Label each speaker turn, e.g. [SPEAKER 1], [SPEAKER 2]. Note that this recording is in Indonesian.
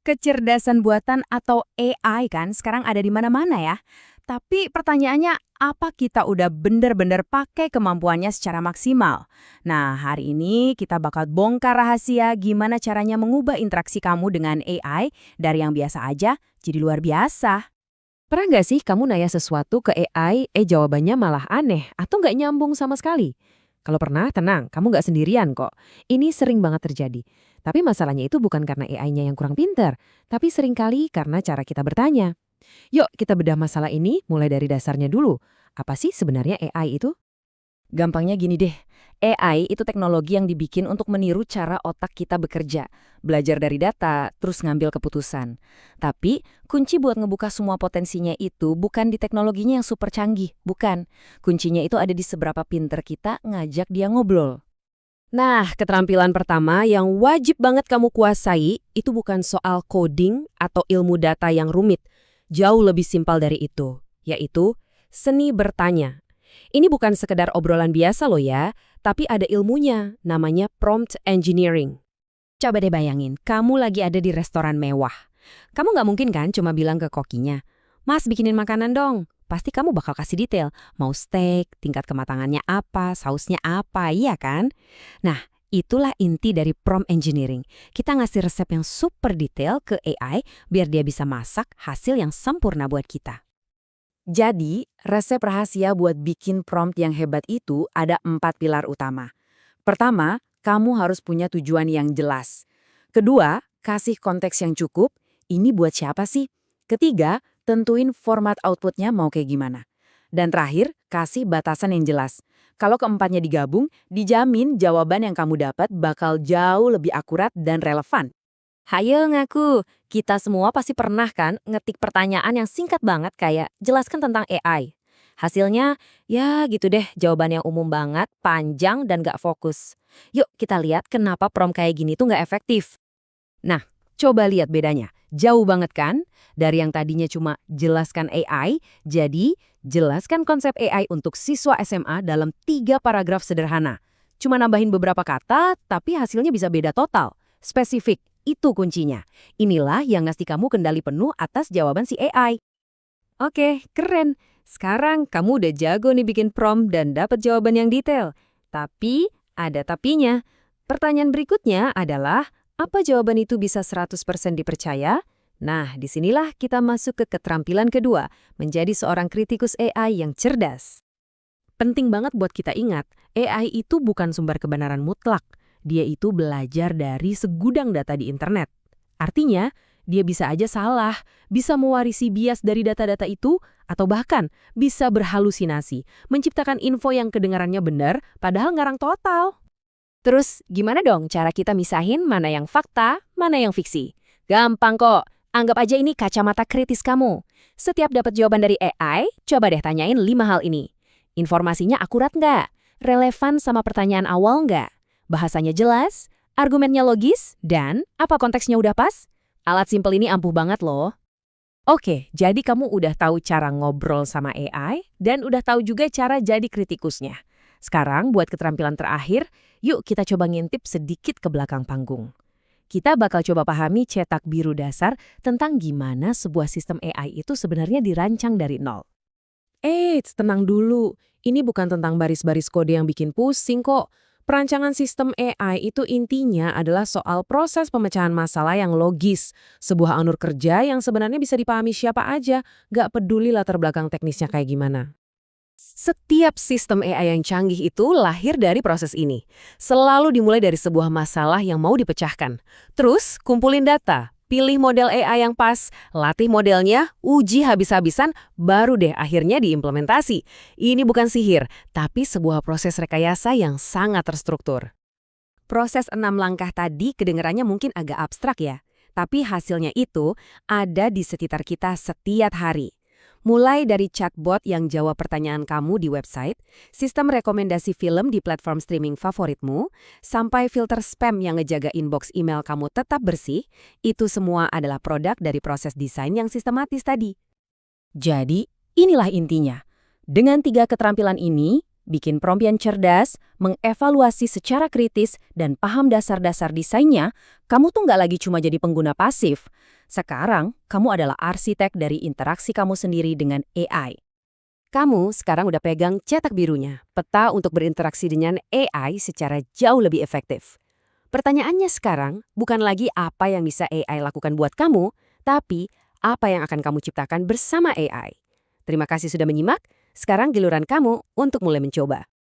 [SPEAKER 1] Kecerdasan buatan atau AI kan sekarang ada di mana-mana ya. Tapi pertanyaannya, apa kita udah bener-bener pakai kemampuannya secara maksimal? Nah, hari ini kita bakal bongkar rahasia gimana caranya mengubah interaksi kamu dengan AI dari yang biasa aja jadi luar biasa.
[SPEAKER 2] Pernah nggak sih kamu nanya sesuatu ke AI, jawabannya malah aneh atau nggak nyambung sama sekali? Kalau pernah, tenang, kamu nggak sendirian kok. Ini sering banget terjadi. Tapi masalahnya itu bukan karena AI-nya yang kurang pinter, tapi seringkali karena cara kita bertanya. Yuk kita bedah masalah ini mulai dari dasarnya dulu. Apa sih sebenarnya AI itu?
[SPEAKER 1] Gampangnya gini deh, AI itu teknologi yang dibikin untuk meniru cara otak kita bekerja, belajar dari data, terus ngambil keputusan. Tapi, kunci buat ngebuka semua potensinya itu bukan di teknologinya yang super canggih, bukan. Kuncinya itu ada di seberapa pinter kita ngajak dia ngobrol.
[SPEAKER 2] Nah, keterampilan pertama yang wajib banget kamu kuasai itu bukan soal coding atau ilmu data yang rumit. Jauh lebih simpel dari itu, yaitu seni bertanya. Ini bukan sekedar obrolan biasa loh ya, tapi ada ilmunya, namanya prompt engineering.
[SPEAKER 1] Coba deh bayangin, kamu lagi ada di restoran mewah. Kamu nggak mungkin kan cuma bilang ke kokinya, "Mas, bikinin makanan dong." Pasti kamu bakal kasih detail, mau steak, tingkat kematangannya apa, sausnya apa, iya kan? Nah, itulah inti dari prompt engineering. Kita ngasih resep yang super detail ke AI biar dia bisa masak hasil yang sempurna buat kita. Jadi, resep rahasia buat bikin prompt yang hebat itu ada 4 pilar utama. Pertama, kamu harus punya tujuan yang jelas. Kedua, kasih konteks yang cukup. Ini buat siapa sih? Ketiga, tentuin format outputnya mau kayak gimana. Dan terakhir, kasih batasan yang jelas. Kalau keempatnya digabung, dijamin jawaban yang kamu dapat bakal jauh lebih akurat dan relevan. Hayo ngaku, kita semua pasti pernah kan ngetik pertanyaan yang singkat banget kayak jelaskan tentang AI. Hasilnya, ya gitu deh, jawaban yang umum banget, panjang dan gak fokus. Yuk kita lihat kenapa prompt kayak gini tuh gak efektif. Nah, coba lihat bedanya. Jauh banget kan? Dari yang tadinya cuma jelaskan AI, jadi jelaskan konsep AI untuk siswa SMA dalam 3 paragraf sederhana. Cuma nambahin beberapa kata, tapi hasilnya bisa beda total. Spesifik, itu kuncinya. Inilah yang ngasih kamu kendali penuh atas jawaban si AI. Oke, keren. Sekarang kamu udah jago nih bikin prompt dan dapat jawaban yang detail. Tapi, ada tapinya. Pertanyaan berikutnya adalah, apa jawaban itu bisa 100% dipercaya? Nah, disinilah kita masuk ke keterampilan kedua, menjadi seorang kritikus AI yang cerdas. Penting banget buat kita ingat, AI itu bukan sumber kebenaran mutlak. Dia itu belajar dari segudang data di internet. Artinya, dia bisa aja salah, bisa mewarisi bias dari data-data itu, atau bahkan bisa berhalusinasi, menciptakan info yang kedengarannya benar, padahal ngarang total. Terus, gimana dong cara kita misahin mana yang fakta, mana yang fiksi? Gampang kok, anggap aja ini kacamata kritis kamu. Setiap dapat jawaban dari AI, coba deh tanyain 5 hal ini. Informasinya akurat nggak? Relevan sama pertanyaan awal nggak? Bahasanya jelas? Argumennya logis? Dan apa konteksnya udah pas? Alat simpel ini ampuh banget loh. Oke, jadi kamu udah tahu cara ngobrol sama AI dan udah tahu juga cara jadi kritikusnya. Sekarang buat keterampilan terakhir, yuk kita coba ngintip sedikit ke belakang panggung. Kita bakal coba pahami cetak biru dasar tentang gimana sebuah sistem AI itu sebenarnya dirancang dari nol. Tenang dulu. Ini bukan tentang baris-baris kode yang bikin pusing kok. Perancangan sistem AI itu intinya adalah soal proses pemecahan masalah yang logis. Sebuah alur kerja yang sebenarnya bisa dipahami siapa aja, gak peduli latar belakang teknisnya kayak gimana. Setiap sistem AI yang canggih itu lahir dari proses ini. Selalu dimulai dari sebuah masalah yang mau dipecahkan. Terus, kumpulin data, pilih model AI yang pas, latih modelnya, uji habis-habisan, baru deh akhirnya diimplementasi. Ini bukan sihir, tapi sebuah proses rekayasa yang sangat terstruktur. Proses 6 langkah tadi kedengarannya mungkin agak abstrak ya, tapi hasilnya itu ada di sekitar kita setiap hari. Mulai dari chatbot yang jawab pertanyaan kamu di website, sistem rekomendasi film di platform streaming favoritmu, sampai filter spam yang ngejaga inbox email kamu tetap bersih, itu semua adalah produk dari proses desain yang sistematis tadi. Jadi, inilah intinya. Dengan 3 keterampilan ini, bikin prompt yang cerdas, mengevaluasi secara kritis, dan paham dasar-dasar desainnya, kamu tuh nggak lagi cuma jadi pengguna pasif. Sekarang, kamu adalah arsitek dari interaksi kamu sendiri dengan AI.
[SPEAKER 2] Kamu sekarang udah pegang cetak birunya, peta untuk berinteraksi dengan AI secara jauh lebih efektif. Pertanyaannya sekarang bukan lagi apa yang bisa AI lakukan buat kamu, tapi apa yang akan kamu ciptakan bersama AI. Terima kasih sudah menyimak, sekarang giliran kamu untuk mulai mencoba.